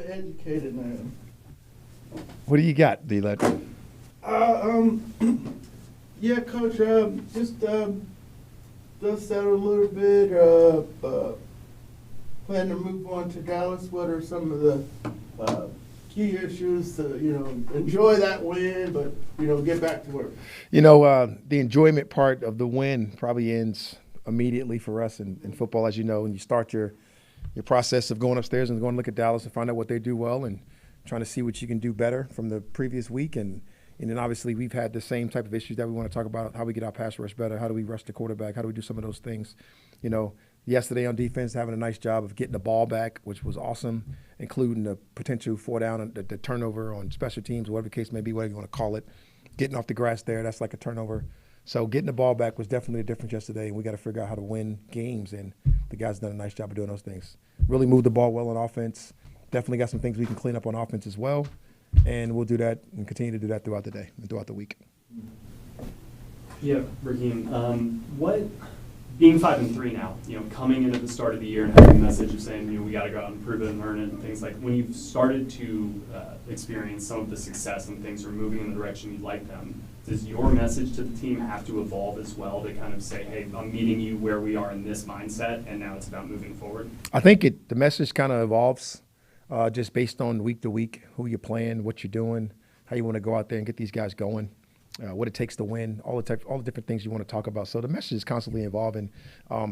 educated man. What do you got, D-Led? Yeah, Coach, just settle a little bit, plan to move on to Dallas. What are some of the key issues to, enjoy that win, but, get back to work? The enjoyment part of the win probably ends immediately for us in football, as you know, and you start your process of going upstairs and going to look at Dallas and find out what they do well and trying to see what you can do better from the previous week. And then obviously we've had the same type of issues that we want to talk about, how we get our pass rush better, how do we rush the quarterback, how do we do some of those things. Yesterday on defense, having a nice job of getting the ball back, which was awesome, including the potential 4 down, the turnover on special teams, whatever the case may be, whatever you want to call it. Getting off the grass there, that's like a turnover. So getting the ball back was definitely a difference yesterday, and we got to figure out how to win games, and the guys done a nice job of doing those things. Really moved the ball well on offense. Definitely got some things we can clean up on offense as well, and we'll do that and continue to do that throughout the day and throughout the week. Yeah, Raheem, being 5-3 now, coming into the start of the year and having a message of saying, we got to go out and prove it and learn it and things like, when you've started to experience some of the success and things are moving in the direction you'd like them, does your message to the team have to evolve as well to kind of say, hey, I'm meeting you where we are in this mindset, and now it's about moving forward? I think the message kind of evolves just based on week to week, who you're playing, what you're doing, how you want to go out there and get these guys going. What it takes to win, all the different things you want to talk about. So the message is constantly evolving.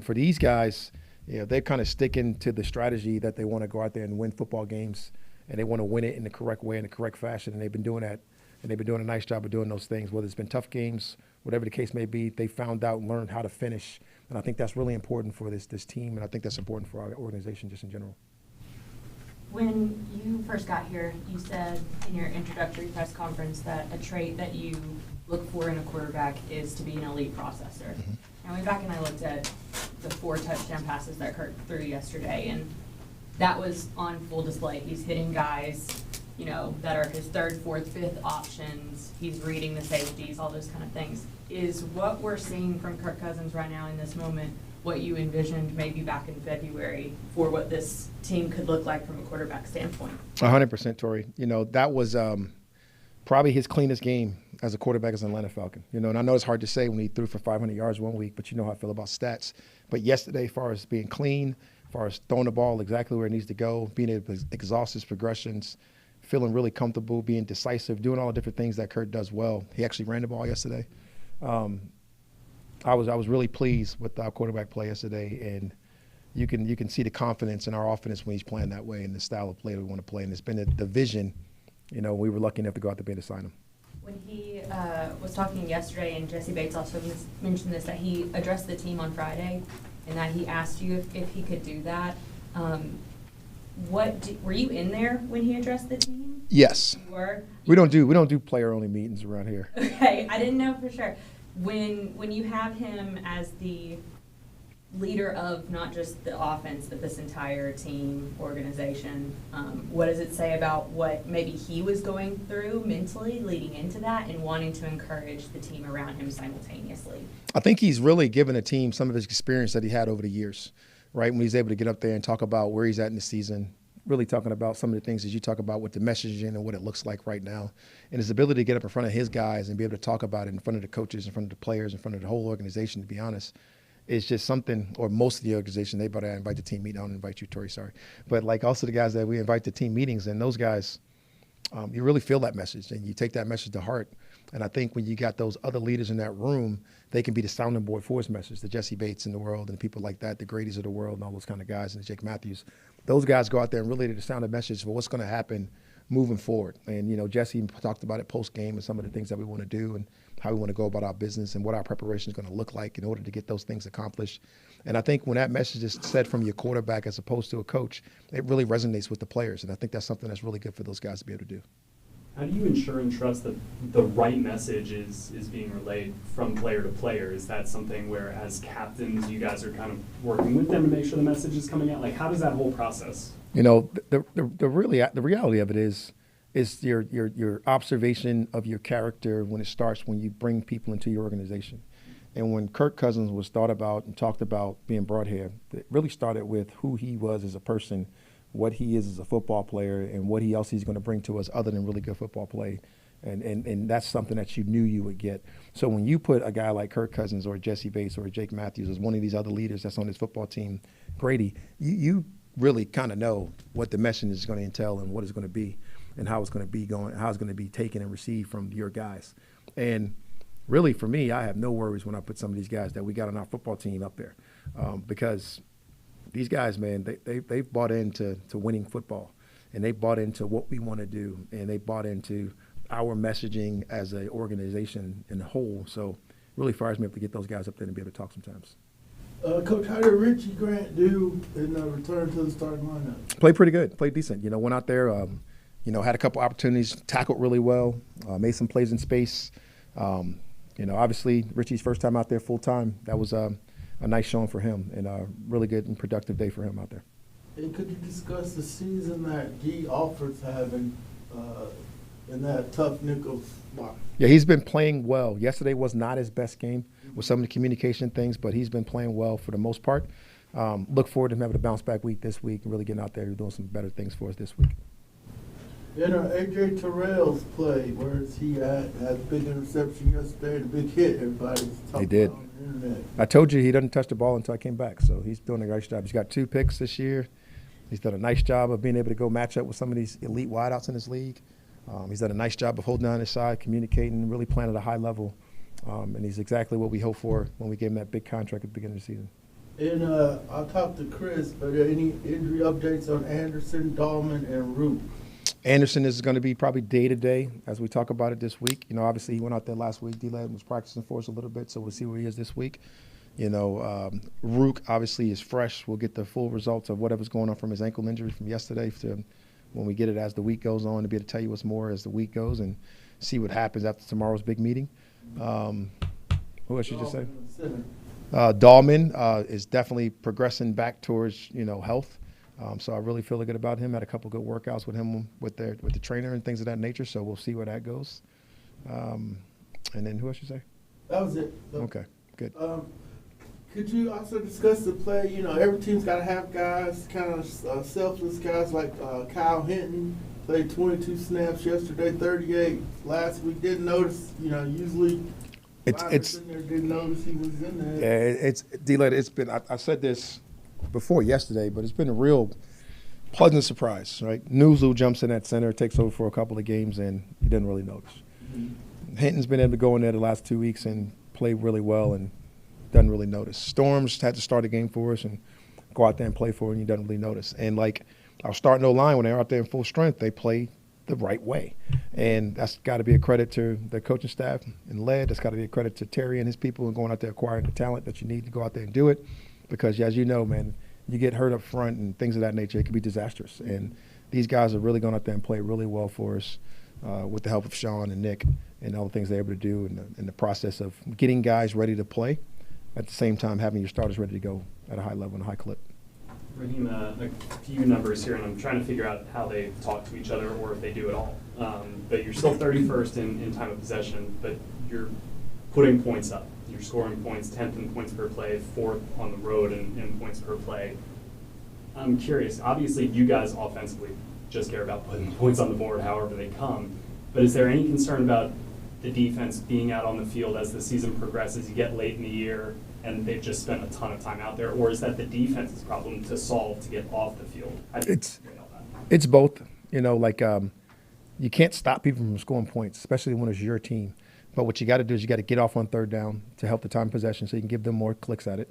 For these guys, they're kind of sticking to the strategy that they want to go out there and win football games, and they want to win it in the correct way, in the correct fashion, and they've been doing that. And they've been doing a nice job of doing those things, whether it's been tough games, whatever the case may be. They found out and learned how to finish, and I think that's really important for this team, and I think that's important for our organization just in general. When you first got here, you said in your introductory press conference that a trait that you look for in a quarterback is to be an elite processor. Mm-hmm. I went back and I looked at the 4 touchdown passes that Kirk threw yesterday, and that was on full display. He's hitting guys, that are his 3rd, 4th, 5th options. He's reading the safeties, all those kind of things. Is what we're seeing from Kirk Cousins right now in this moment what you envisioned maybe back in February for what this team could look like from a quarterback standpoint? 100%, Tori. That was probably his cleanest game as a quarterback as an Atlanta Falcon. And I know it's hard to say when he threw for 500 yards one week, but you know how I feel about stats. But yesterday, as far as being clean, as far as throwing the ball exactly where it needs to go, being able to exhaust his progressions, feeling really comfortable, being decisive, doing all the different things that Kurt does well. He actually ran the ball yesterday. I was really pleased with our quarterback play yesterday, and you can see the confidence in our offense when he's playing that way and the style of play that we want to play. And it's been the vision. We were lucky enough to go out there and sign him. When he was talking yesterday, and Jesse Bates also mentioned this, that he addressed the team on Friday, and that he asked you if he could do that. Were you in there when he addressed the team? Yes. You were? We don't do player only meetings around here. Okay, I didn't know for sure. When you have him as the leader of not just the offense, but this entire team organization, what does it say about what maybe he was going through mentally leading into that and wanting to encourage the team around him simultaneously? I think he's really given the team some of his experience that he had over the years, right? When he's able to get up there and talk about where he's at in the season, really talking about some of the things that you talk about with the messaging and what it looks like right now, and his ability to get up in front of his guys and be able to talk about it in front of the coaches, in front of the players, in front of the whole organization, to be honest. It's just something, or most of the organization, they better invite the team meeting. I don't invite you, Tori, sorry. But like also the guys that we invite to team meetings, and those guys, you really feel that message and you take that message to heart. And I think when you got those other leaders in that room, they can be the sounding board for his message, the Jesse Bates in the world and people like that, the Grady's of the world and all those kind of guys, and the Jake Matthews. Those guys go out there and really sound a message for what's going to happen moving forward. And, Jesse talked about it post-game and some of the things that we want to do and how we want to go about our business and what our preparation is going to look like in order to get those things accomplished. And I think when that message is said from your quarterback as opposed to a coach, it really resonates with the players. And I think that's something that's really good for those guys to be able to do. How do you ensure and trust that the right message is being relayed from player to player? Is that something where, as captains, you guys are kind of working with them to make sure the message is coming out? Like, how does that whole process? The reality of it is your observation of your character when it starts when you bring people into your organization. And when Kirk Cousins was thought about and talked about being brought here, it really started with who he was as a person what he is as a football player and what else he's going to bring to us other than really good football play. And that's something that you knew you would get. So when you put a guy like Kirk Cousins or Jesse Bates or Jake Matthews as one of these other leaders that's on this football team, Grady, you really kind of know what the message is going to entail and what it's going to be and how it's going to be going, how it's going to be taken and received from your guys. And really, for me, I have no worries when I put some of these guys that we got on our football team up there because these guys, man, they've bought into winning football, and they bought into what we want to do, and they bought into our messaging as an organization in the whole. So really fires me up to get those guys up there and be able to talk sometimes. Coach, how did Richie Grant do in return to the starting lineup? Played pretty good. Played decent. Went out there, had a couple opportunities, tackled really well, made some plays in space. Obviously, Richie's first time out there full time. That was a nice showing for him and a really good and productive day for him out there. And could you discuss the season that Guy Alford's having in that tough nickel spot? Yeah, he's been playing well. Yesterday was not his best game with some of the communication things, but he's been playing well for the most part. Look forward to him having a bounce back week this week and really getting out there and doing some better things for us this week. And A.J. Terrell's play, where is he at? Had a big interception yesterday and a big hit. Everybody's talking did. about on the internet. I told you he doesn't touch the ball until I came back, so he's doing a nice job. He's got 2 picks this year. He's done a nice job of being able to go match up with some of these elite wideouts in this league. He's done a nice job of holding down his side, communicating, really playing at a high level. And he's exactly what we hoped for when we gave him that big contract at the beginning of the season. And I'll talk to Chris, but any injury updates on Anderson, Dahlman, and Root? Anderson is going to be probably day-to-day as we talk about it this week. Obviously he went out there last week. D-Led was practicing for us a little bit, so we'll see where he is this week. Rook obviously is fresh. We'll get the full results of whatever's going on from his ankle injury from yesterday to when we get it as the week goes on to be able to tell you what's more as the week goes and see what happens after tomorrow's big meeting. Who else you just say? Dahlman is definitely progressing back towards, health. So I really feel good about him. Had a couple good workouts with him with the trainer and things of that nature. So we'll see where that goes. And then who else you say? That was it. Okay, good. Could you also discuss the play? Every team's got to have guys, kind of selfless guys like Kyle Hinton. Played 22 snaps yesterday, 38 last week. Didn't notice, usually it's in there didn't notice he was in there. Yeah, it's D-Led. It's been I said this before yesterday, but it's been a real pleasant surprise, right? Nuzul jumps in at center, takes over for a couple of games, and he didn't really notice. Mm-hmm. Hinton's been able to go in there the last 2 weeks and play really well and doesn't really notice. Storms had to start a game for us and go out there and play for it, and he doesn't really notice. And our starting O-line, when they're out there in full strength, they play the right way. And that's got to be a credit to the coaching staff and Led. That's got to be a credit to Terry and his people and going out there acquiring the talent that you need to go out there and do it. Because, as you know, man, you get hurt up front and things of that nature, it can be disastrous. And these guys are really going out there and play really well for us with the help of Sean and Nick and all the things they're able to do in the process of getting guys ready to play, at the same time having your starters ready to go at a high level and a high clip. Raheem, a few numbers here, and I'm trying to figure out how they talk to each other or if they do at all. But you're still 31st in time of possession, but you're putting points up. You're scoring points, 10th in points per play, 4th on the road in points per play. I'm curious. Obviously, you guys offensively just care about putting points on the board however they come. But is there any concern about the defense being out on the field as the season progresses? You get late in the year, and they've just spent a ton of time out there, or is that the defense's problem to solve to get off the field? It's both. You can't stop people from scoring points, especially when it's your team. But what you got to do is you got to get off on third down to help the time possession so you can give them more clicks at it.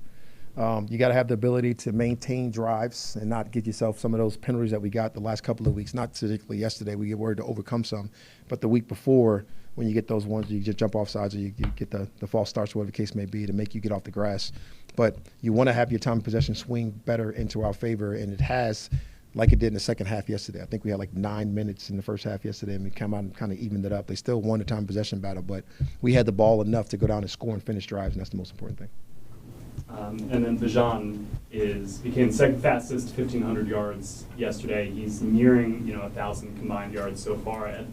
You got to have the ability to maintain drives and not get yourself some of those penalties that we got the last couple of weeks, not particularly yesterday. We get worried to overcome some. But the week before, when you get those ones, you just jump off sides or you get the false starts, whatever the case may be, to make you get off the grass. But you want to have your time of possession swing better into our favor, and it has, like it did in the second half yesterday. I think we had 9 minutes in the first half yesterday, and we come out and kind of evened it up. They still won the time possession battle, but we had the ball enough to go down and score and finish drives, and that's the most important thing. And then Bijan became second fastest, 1,500 yards yesterday. He's nearing 1,000 combined yards so far. How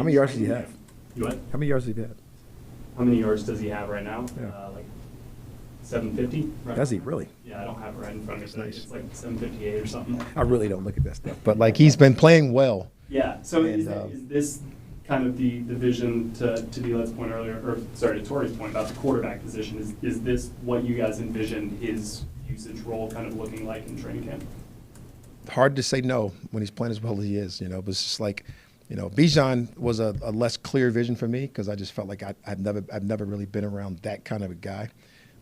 many yards does he have? You what? How many yards does he have? How many yards does he have right now? Yeah. 750. Right? Does he really? Yeah, I don't have it right in front of me. That's nice. It's like 758 or something. I really don't look at that stuff. But, like, he's been playing well. Yeah, so And, is this kind of the vision to Delet's point earlier, or sorry, to Tori's point about the quarterback position? Is this what you guys envisioned his usage role kind of looking like in training camp? Hard to say no when he's playing as well as he is, but it's just like, Bijan was a less clear vision for me because I just felt like I've never really been around that kind of a guy.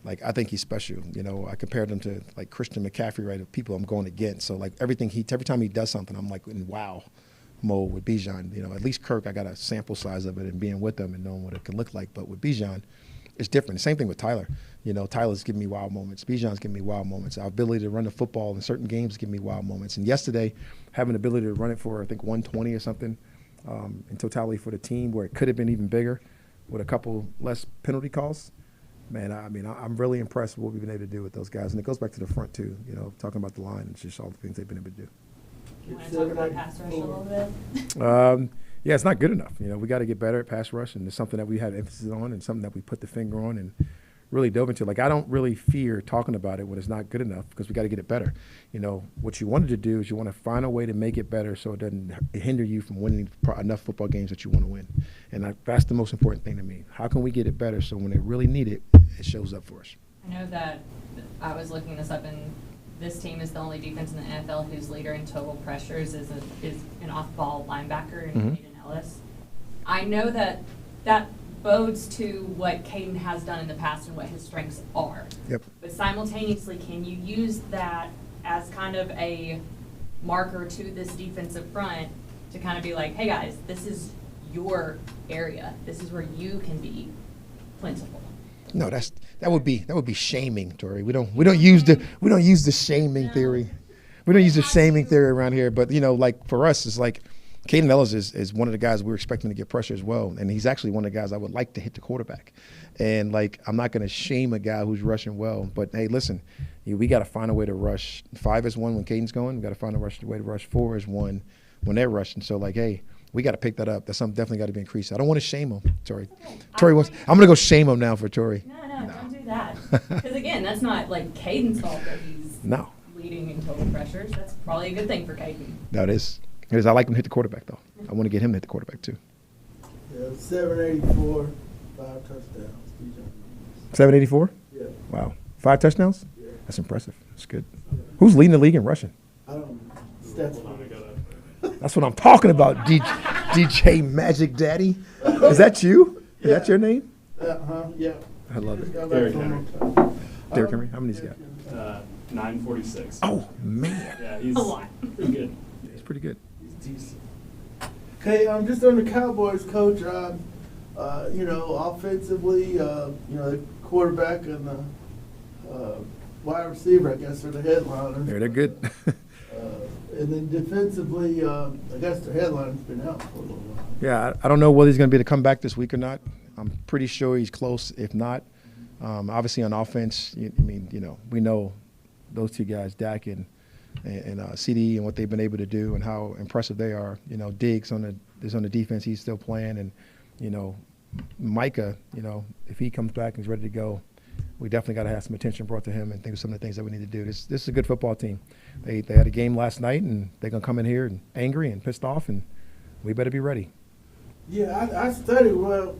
Like, I think he's special. I compared him to like Christian McCaffrey, right, of people I'm going against. So like every time he does something, I'm like in wow mode with Bijan. At least Kirk, I got a sample size of it and being with them and knowing what it can look like. But with Bijan, it's different. Same thing with Tyler. Tyler's giving me wild moments. Bijan's giving me wild moments. Our ability to run the football in certain games give me wild moments. And yesterday, having the ability to run it for, I think, 120 or something in totality for the team, where it could have been even bigger with a couple less penalty calls. Man, I'm really impressed with what we've been able to do with those guys. And it goes back to the front, too, talking about the line and just all the things they've been able to do. You want to talk about pass rush a little bit? Yeah, it's not good enough. We got to get better at pass rush, and it's something that we had emphasis on and something that we put the finger on and really dove into. Like, I don't really fear talking about it when it's not good enough because we got to get it better. What you wanted to do is you want to find a way to make it better so it doesn't hinder you from winning enough football games that you want to win. And that's the most important thing to me. How can we get it better so when they really need it, it shows up for us? I know that I was looking this up, and this team is the only defense in the NFL whose leader in total pressures is an off-ball linebacker in Caden Ellis. I know that bodes to what Caden has done in the past and what his strengths are. Yep. But simultaneously, can you use that as kind of a marker to this defensive front to kind of be like, hey guys, this is your area. This is where you can be plentiful. No, that would be shaming, Tori. We don't use the shaming theory. We don't use the shaming theory around here. But like for us, it's like Caden Ellis is one of the guys we're expecting to get pressure as well, and he's actually one of the guys I would like to hit the quarterback. And like I'm not going to shame a guy who's rushing well, but hey, listen, we got to find a way to rush. 5 is 1 when Caden's going. We got to find a way to rush. 4 is 1 when they're rushing. So like, hey, we got to pick that up. That's something definitely got to be increased. I don't want to shame him, Tori. Tori wants. I'm going to go shame him now for Tori. No, don't do that. Because again, that's not like Caden's fault that he's leading in total pressures. That's probably a good thing for Caden. No, it is. It is. I like him to hit the quarterback though. I want to get him to hit the quarterback too. Yeah, 784, 5 touchdowns. 784? Yeah. Wow. 5 touchdowns? Yeah. That's impressive. That's good. Who's leading the league in rushing? I don't know. Stats. That's what I'm talking about, DJ Magic Daddy. Is that you? Is that your name? Yeah. I love it. Derrick Henry. Derrick Henry, how many's he got? 946. Oh, man. Yeah, he's A lot. pretty good. He's pretty good. He's decent. Okay, just on the Cowboys, Coach. Offensively, the quarterback and the wide receiver, I guess, are the headliners. They're good. And then defensively, I guess the headliner's been out for a little while. Yeah, I don't know whether he's going to be able to come back this week or not. I'm pretty sure he's close, if not. Obviously, on offense, we know those two guys, Dak and CD, and what they've been able to do and how impressive they are. Diggs is on the defense. He's still playing. And, Micah, if he comes back and is ready to go, we definitely got to have some attention brought to him and think of some of the things that we need to do. This is a good football team. They had a game last night, and they're going to come in here and angry and pissed off, and we better be ready. Yeah, I studied what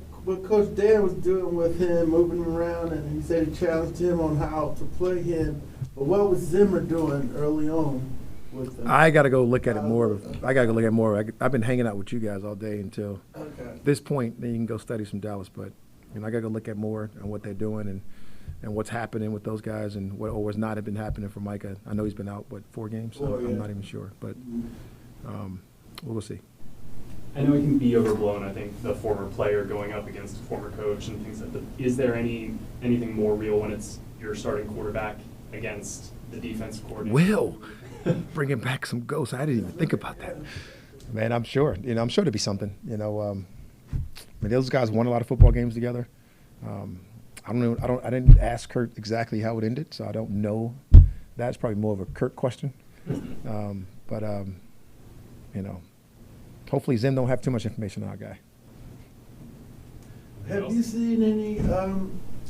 Coach Dan was doing with him, moving him around, and he said he challenged him on how to play him. But what was Zimmer doing early on with him? I got to go look at it more. I've been hanging out with you guys all day until this point. Then you can go study some Dallas, but I got to go look at more on what they're doing and what's happening with those guys and what or what's not been happening for Micah. I know he's been out, 4 games? I'm not even sure, but we'll see. I know it can be overblown, I think, the former player going up against a former coach and things like that. Is there anything more real when it's your starting quarterback against the defensive coordinator? Will, bringing back some ghosts. I didn't even think about that. Man, I'm sure. I'm sure there'll be something. Those guys won a lot of football games together. I don't know. I didn't ask Kurt exactly how it ended, so I don't know. That's probably more of a Kurt question. But hopefully Zim don't have too much information on our guy. Have you seen any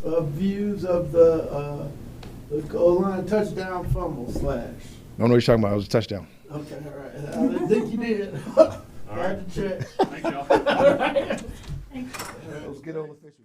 views of the goal line touchdown fumble slash? I don't know what you're talking about. It was a touchdown. Okay, all right. I didn't think you did. All I had to check. Thank y'all. All right. Thanks. Let's get on official.